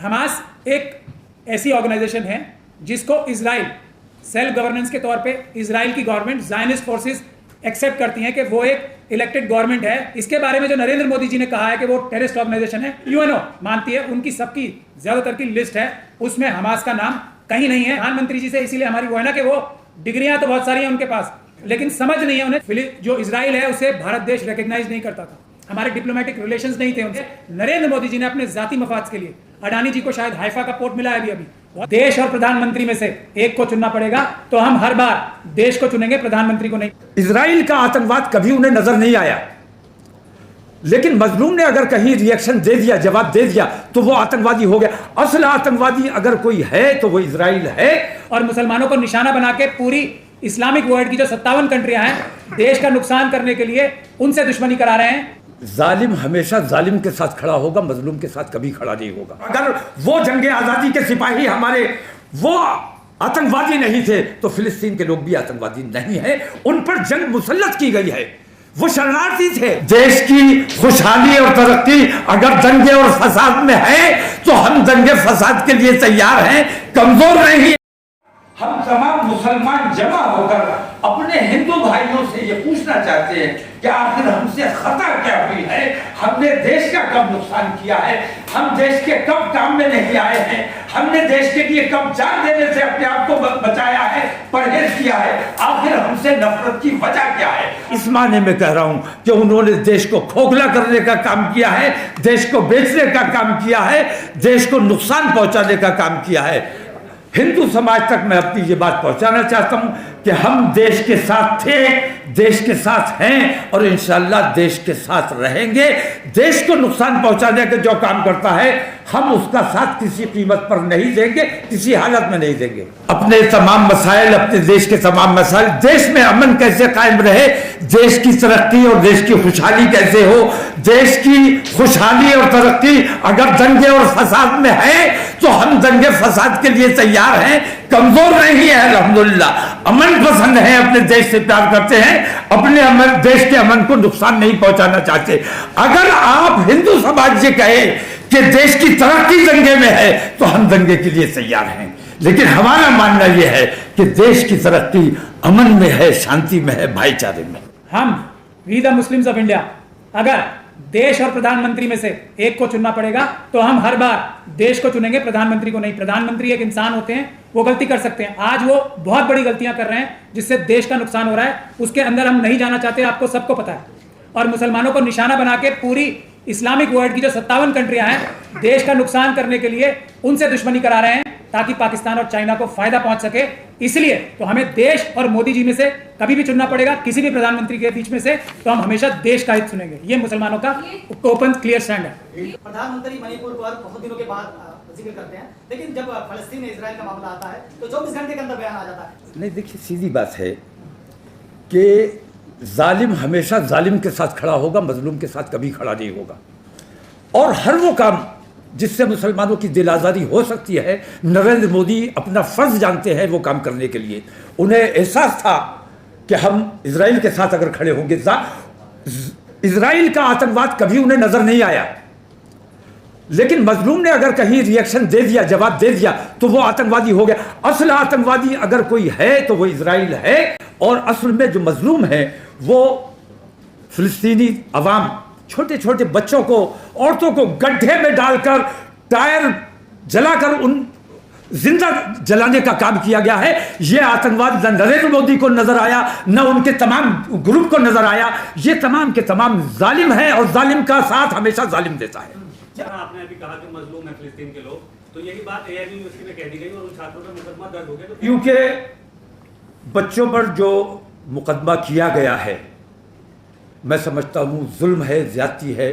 Hamas एक ऐसी organisation है जिसको इजराइल सेल्फ गवर्नेंस के तौर पे इजराइल की गवर्नमेंट ज़ायनिस्ट फोर्सेस एक्सेप्ट करती हैं कि वो एक इलेक्टेड गवर्नमेंट है। इसके बारे में जो नरेंद्र मोदी जी ने कहा है कि वो टेररिस्ट ऑर्गेनाइजेशन है, यूएनओ मानती है, उनकी सबकी ज्यादातर की लिस्ट है, उसमें हमास का नाम कहीं नहीं है। प्रधानमंत्री जी से इसीलिए हमारी वो है ना कि वो डिग्रियां तो बहुत सारी हैं उनके पास, लेकिन समझ नहीं है उन्हें। जो इजराइल है उसे भारत देश रिकॉग्नाइज नहीं करता था, हमारे डिप्लोमेटिक रिलेशंस नहीं थे उनसे। नरेंद्र मोदी जी ने अपने जाती मफाद के लिए, अडानी जी को शायद हाइफा का पोर्ट मिला है अभी देश और प्रधानमंत्री में से एक को चुनना पड़ेगा, तो हम हर बार देश को चुनेंगे, प्रधानमंत्री को नहीं। इजराइल का आतंकवाद कभी उन्हें नजर नहीं आया, लेकिन मजलूम ने अगर कहीं रिएक्शन दे दिया, जवाब दे दिया, तो वो आतंकवादी हो गया। असल आतंकवादी अगर कोई है तो वो इजराइल है। और मुसलमानों को निशाना बना के पूरी इस्लामिक वर्ल्ड की जो 57 कंट्रियां हैं, देश का नुकसान करने के लिए उनसे दुश्मनी करा रहे हैं। जालिम हमेशा जालिम के साथ खड़ा होगा, मजलूम के साथ कभी खड़ा नहीं होगा। अगर वो जंगे आजादी के सिपाही हमारे वो आतंकवादी नहीं थे तो फिलिस्तीन के लोग भी आतंकवादी नहीं है। उन पर जंग मुसल्लत की गई है, वो शरणार्थी थे। देश की खुशहाली और तरक्की अगर दंगे और फसाद में है तो हम दंगे फसाद के लिए तैयार हैं, कमजोर नहीं। हम तमाम मुसलमान जमा होकर अपने हिंदू भाइयों से ये पूछना चाहते हैं कि आखिर हमसे खता क्या हुई है, हमने देश का कब नुकसान किया है, हम देश के कब काम में नहीं आए हैं, हमने देश के लिए कब जान देने से अपने आप को बचाया है, परहेज किया है, आखिर हमसे नफरत की वजह क्या है। इस माने में कह रहा हूं कि उन्होंने देश को खोखला करने का काम किया है, देश को बेचने का काम किया है, देश को नुकसान पहुंचाने का काम किया है। हिंदू समाज तक मैं अपनी ये बात पहुंचाना चाहता हूं कि हम देश के साथ थे, देश के साथ हैं और इंशाअल्लाह देश के साथ रहेंगे। देश को नुकसान पहुंचाने का जो काम करता है हम उसका साथ किसी कीमत पर नहीं देंगे, किसी हालत में नहीं देंगे। अपने तमाम मसाइल, अपने देश के तमाम मसाइल, देश में अमन कैसे कायम रहे, देश की तरक्की और देश की खुशहाली कैसे हो, देश की खुशहाली और तरक्की अगर दंगे और फसाद में है तो हम दंगे फसाद के लिए तैयार हैं, कमजोर नहीं है। अल्हम्दुलिल्लाह अमन पसंद है, अपने देश से प्यार करते हैं, अपने अमन, देश के अमन को नुकसान नहीं पहुंचाना चाहते। अगर आप हिंदू समाज ये कहे कि देश की तरक्की दंगे में है तो हम दंगे के लिए तैयार हैं, लेकिन हमारा मानना यह है कि देश की तरक्की अमन में है, शांति में है, भाईचारे में। हम we the Muslims of India अगर देश और प्रधानमंत्री में से एक को चुनना पड़ेगा तो हम हर बार देश को चुनेंगे, प्रधानमंत्री को नहीं। प्रधानमंत्री एक इंसान होते हैं, वो गलती कर सकते हैं, आज वो बहुत बड़ी गलतियां कर रहे हैं जिससे देश का नुकसान हो रहा है, उसके अंदर हम नहीं जाना चाहते, आपको सबको पता है। और मुसलमानों को निशाना बना के पूरी इस्लामिक वर्ल्ड की जो 57 कंट्रियां हैं, देश का नुकसान करने के लिए उनसे दुश्मनी करा रहे हैं ताकि पाकिस्तान और चाइना को फायदा पहुंच सके। इसलिए तो हमें देश और मोदी जी में से कभी भी चुनना पड़ेगा, किसी भी प्रधानमंत्री के बीच में से, तो हम हमेशा देश का हित चुनेंगे। ये मुसलमानों का ओपन क्लियर स्टैंड है। प्रधानमंत्री मणिपुर पर बहुत दिनों के बाद जिक्र करते हैं, लेकिन जब फलस्तीन इजराइल का मामला आता है तो 24 घंटे के अंदर बयान आ जाता है। नहीं, देखिए सीधी बात है कि जालिम हमेशा जालिम के साथ खड़ा होगा, मजलूम के साथ कभी खड़ा नहीं होगा। और हर वो काम जिससे मुसलमानों की दिल आज़ादी हो सकती है, नरेंद्र मोदी अपना फ़र्ज़ जानते हैं वो काम करने के लिए। उन्हें एहसास था कि हम इजराइल के साथ अगर खड़े होंगे, इजराइल का आतंकवाद कभी उन्हें नज़र नहीं आया, लेकिन मजलूम ने अगर कहीं रिएक्शन दे दिया, जवाब दे दिया, तो वो आतंकवादी हो गया। असल आतंकवादी अगर कोई है तो वो इजराइल है, और असल में जो मजलूम है वो फिलिस्तीनी अवाम, छोटे छोटे बच्चों को, औरतों को गड्ढे में डालकर, टायर जलाकर उन जिंदा जलाने का काम किया गया है। यह आतंकवाद न नरेंद्र मोदी को नजर आया, न उनके तमाम ग्रुप को नजर आया। ये तमाम के तमाम जालिम है और जालिम का साथ हमेशा जालिम देता है। आपने अभी कहा कि मजलूम है फिलिस्तीन के लोग, तो यही बात एआईबी यूनिवर्सिटी में कह दी गई और उन छात्रों का मुकदमा दर्ज हो गया। तो क्योंकि बच्चों पर जो मुकदमा किया गया है, मैं समझता हूँ जुल्म है, ज्यादती है,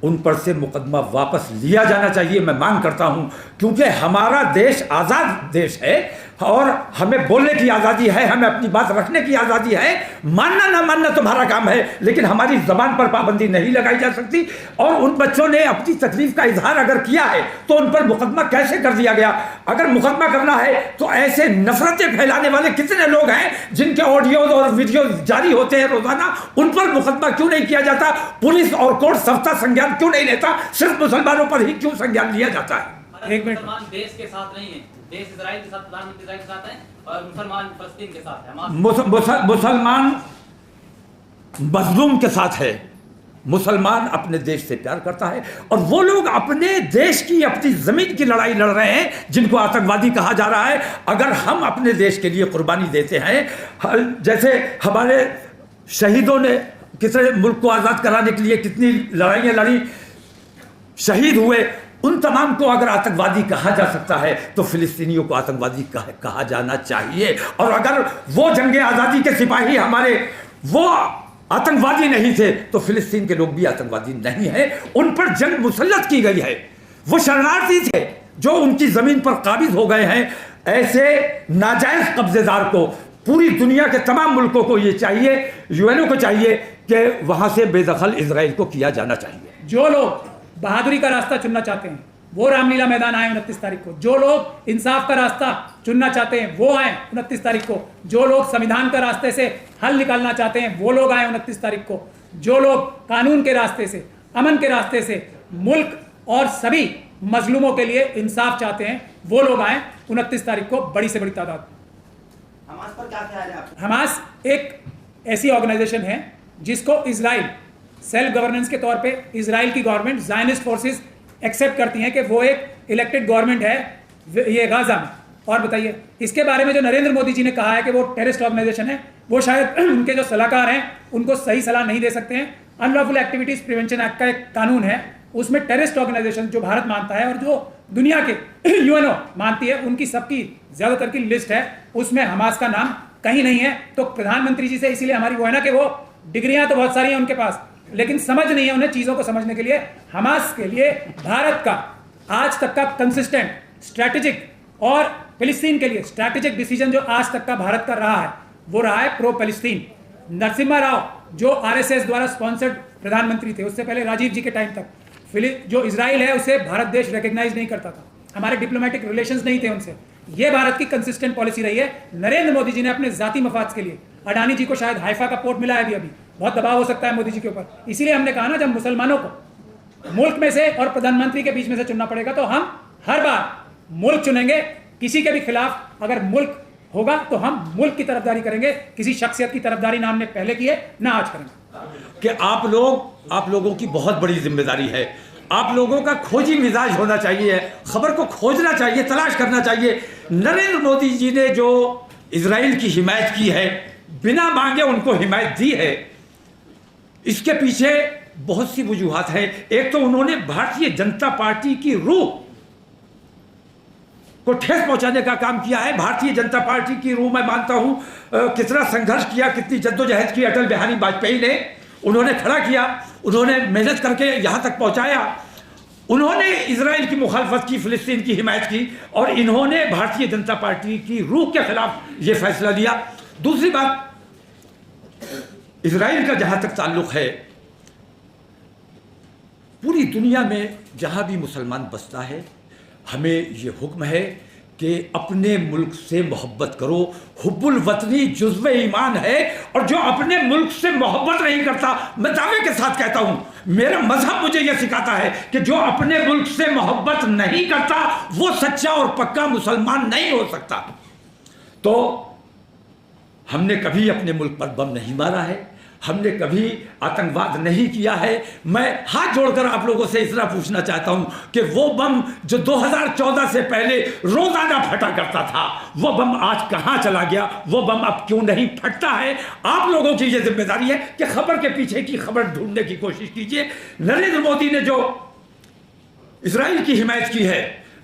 उन पर से मुकदमा वापस लिया जाना चाहिए, मैं मांग करता हूँ। क्योंकि हमारा देश आज़ाद देश है और हमें बोलने की आज़ादी है, हमें अपनी बात रखने की आज़ादी है। मानना ना मानना तुम्हारा काम है, लेकिन हमारी ज़बान पर पाबंदी नहीं लगाई जा सकती। और उन बच्चों ने अपनी तकलीफ का इजहार अगर किया है तो उन पर मुकदमा कैसे कर दिया गया? अगर मुकदमा करना है तो ऐसे नफरतें फैलाने वाले कितने लोग हैं जिनके ऑडियो और वीडियो जारी होते हैं रोजाना, उन पर मुकदमा क्यों नहीं किया जाता? पुलिस और कोर्ट सख्ता संज्ञान क्यों नहीं लेता? सिर्फ मुसलमानों पर ही क्यों संज्ञान लिया जाता है? एक मिनट। मुसलमान देश के साथ नहीं है, देश इजराइल के साथ, प्रधानमंत्री इजराइल के साथ है और मुसलमान फलस्तीन के साथ है। मुसलमान मजलूम के साथ है। मुसलमान अपने देश से प्यार करता है और वो लोग अपने देश की, अपनी जमीन की लड़ाई लड़ रहे हैं जिनको आतंकवादी कहा जा रहा है। अगर हम अपने देश के लिए कुर्बानी देते हैं, जैसे हमारे शहीदों ने किसी मुल्क को आज़ाद कराने के लिए कितनी लड़ाइयाँ लड़ी, शहीद हुए, उन तमाम को अगर आतंकवादी कहा जा सकता है तो फिलिस्तीनियों को आतंकवादी कहा जाना चाहिए। और अगर वो जंगे आज़ादी के सिपाही हमारे वो आतंकवादी नहीं थे तो फिलिस्तीन के लोग भी आतंकवादी नहीं हैं। उन पर जंग मुसल्लत की गई है, वो शरणार्थी थे जो उनकी ज़मीन पर काबिज हो गए हैं। ऐसे नाजायज़ कब्जेदार को पूरी दुनिया के तमाम मुल्कों को ये चाहिए, यूएनओ को चाहिए कि वहाँ से बेदखल इजराइल को किया जाना चाहिए। जो लोग बहादुरी का रास्ता चुनना चाहते हैं वो रामलीला मैदान आए 29 तारीख को। जो लोग इंसाफ का रास्ता चुनना चाहते हैं वो आए 29 तारीख को। जो लोग संविधान का रास्ते से हल निकालना चाहते हैं वो लोग आए 29 तारीख को। जो लोग कानून के रास्ते से, अमन के रास्ते से मुल्क और सभी मजलूमों के लिए इंसाफ चाहते हैं वो लोग आए 29 तारीख को, बड़ी से बड़ी तादाद। हमास पर क्या ख्याल है आपका? हमास एक ऐसी ऑर्गेनाइजेशन है जिसको इजराइल सेल्फ गवर्नेंस के तौर पे इजराइल की गवर्नमेंट, ज़ायनिस्ट फोर्सेस एक्सेप्ट करती हैं कि वो एक इलेक्टेड गवर्नमेंट है ये गाजा में। और बताइए, इसके बारे में जो नरेंद्र मोदी जी ने कहा है कि वो टेररिस्ट ऑर्गेनाइजेशन है, वो शायद उनके जो सलाहकार हैं उनको सही सलाह नहीं दे सकते हैं। अनलॉफुल एक्टिविटीज प्रिवेंशन एक्ट का एक कानून है, उसमें टेररिस्ट ऑर्गेनाइजेशन जो भारत मानता है और जो दुनिया के यूएनओ मानती है, उनकी सबकी ज़्यादातर की लिस्ट है, उसमें हमास का नाम कहीं नहीं है। तो प्रधानमंत्री जी से इसीलिए हमारी वो है ना कि वो डिग्रियां तो बहुत सारी हैं उनके पास, लेकिन समझ नहीं है उन्हें चीज़ों को समझने के लिए। हमास के लिए भारत का आज तक का कंसिस्टेंट स्ट्रैटेजिक और फिलिस्तीन के लिए स्ट्रैटेजिक डिसीजन जो आज तक का भारत का रहा है वो रहा है प्रो फिलिस्तीन। नरसिम्हा राव जो आरएसएस द्वारा स्पॉन्सर्ड प्रधानमंत्री थे, उससे पहले राजीव जी के टाइम तक जो इजराइल है उसे भारत देश रिकग्नाइज नहीं करता था, हमारे डिप्लोमेटिक रिलेशंस नहीं थे उनसे। ये भारत की कंसिस्टेंट पॉलिसी रही है। नरेंद्र मोदी जी ने अपने जाती मफाद के लिए, अडानी जी को शायद हाइफा का पोर्ट मिला है अभी बहुत दबाव हो सकता है मोदी जी के ऊपर, इसीलिए हमने कहा ना जब मुसलमानों को मुल्क में से और प्रधानमंत्री के बीच में से चुनना पड़ेगा तो हम हर बार मुल्क चुनेंगे। किसी के भी खिलाफ अगर मुल्क होगा तो हम मुल्क की तरफदारी करेंगे, किसी शख्सियत की तरफदारी ना हमने पहले की है ना आज करेंगे। कि आप लोगों की बहुत बड़ी जिम्मेदारी है। आप लोगों का खोजी मिजाज होना चाहिए, खबर को खोजना चाहिए, तलाश करना चाहिए। नरेंद्र मोदी जी ने जो इजराइल की हिमायत की है, बिना मांगे उनको हिमायत दी है, इसके पीछे बहुत सी वजूहात हैं। एक तो उन्होंने भारतीय जनता पार्टी की रूह को ठेस पहुंचाने का काम किया है। भारतीय जनता पार्टी की रूह मैं मानता हूं कितना संघर्ष किया, कितनी जद्दोजहद की अटल बिहारी वाजपेयी ने। उन्होंने खड़ा किया, उन्होंने मेहनत करके यहां तक पहुंचाया। उन्होंने इजराइल की मुखालफत की, फिलिस्तीन की हिमायत की, और इन्होंने भारतीय जनता पार्टी की रूह के खिलाफ ये फैसला लिया। दूसरी बात, इजराइल का जहां तक ताल्लुक है, पूरी दुनिया में जहां भी मुसलमान बसता है हमें ये हुक्म है कि अपने मुल्क से मोहब्बत करो। हुब्बुल वतनी जुज़्व ईमान है, और जो अपने मुल्क से मोहब्बत नहीं करता, मैं दावे के साथ कहता हूं, मेरा मजहब मुझे यह सिखाता है कि जो अपने मुल्क से मोहब्बत नहीं करता वो सच्चा और पक्का मुसलमान नहीं हो सकता। तो हमने कभी अपने मुल्क पर बम नहीं मारा है, हमने कभी आतंकवाद नहीं किया है। मैं हाथ जोड़कर आप लोगों से इतना पूछना चाहता हूं कि वो बम जो 2014 से पहले रोजाना फटा करता था, वो बम आज कहां चला गया? वो बम अब क्यों नहीं फटता है? आप लोगों की ये जिम्मेदारी है कि खबर के पीछे की खबर ढूंढने की कोशिश कीजिए। नरेंद्र मोदी ने जो इजराइल की हिमायत की है,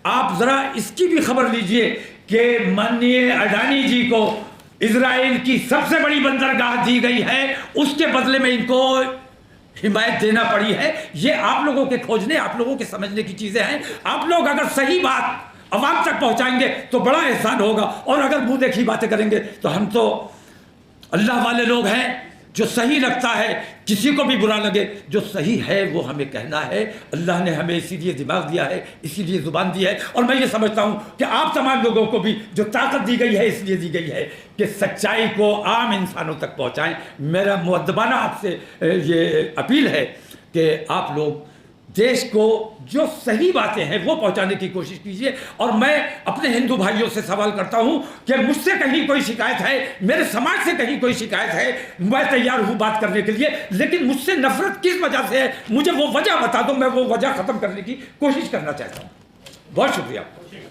आप जरा इसकी भी खबर लीजिए कि माननीय अडानी जी को इजराइल की सबसे बड़ी बंदरगाह दी गई है, उसके बदले में इनको हिमायत देना पड़ी है। ये आप लोगों के खोजने, आप लोगों के समझने की चीजें हैं। आप लोग अगर सही बात अवाम तक पहुंचाएंगे तो बड़ा एहसान होगा, और अगर मुंह देखी बातें करेंगे तो हम तो अल्लाह वाले लोग हैं। जो सही लगता है, किसी को भी बुरा लगे, जो सही है वो हमें कहना है। अल्लाह ने हमें इसीलिए दिमाग दिया है, इसीलिए ज़ुबान दी है, और मैं ये समझता हूँ कि आप तमाम लोगों को भी जो ताकत दी गई है इसलिए दी गई है कि सच्चाई को आम इंसानों तक पहुँचाएँ। मेरा मुअद्दबाना आपसे ये अपील है कि आप लोग देश को जो सही बातें हैं वो पहुंचाने की कोशिश कीजिए। और मैं अपने हिंदू भाइयों से सवाल करता हूं कि मुझसे कहीं कोई शिकायत है, मेरे समाज से कहीं कोई शिकायत है, मैं तैयार हूं बात करने के लिए, लेकिन मुझसे नफरत किस वजह से है मुझे वो वजह बता दो, मैं वो वजह खत्म करने की कोशिश करना चाहता हूं। बहुत शुक्रिया।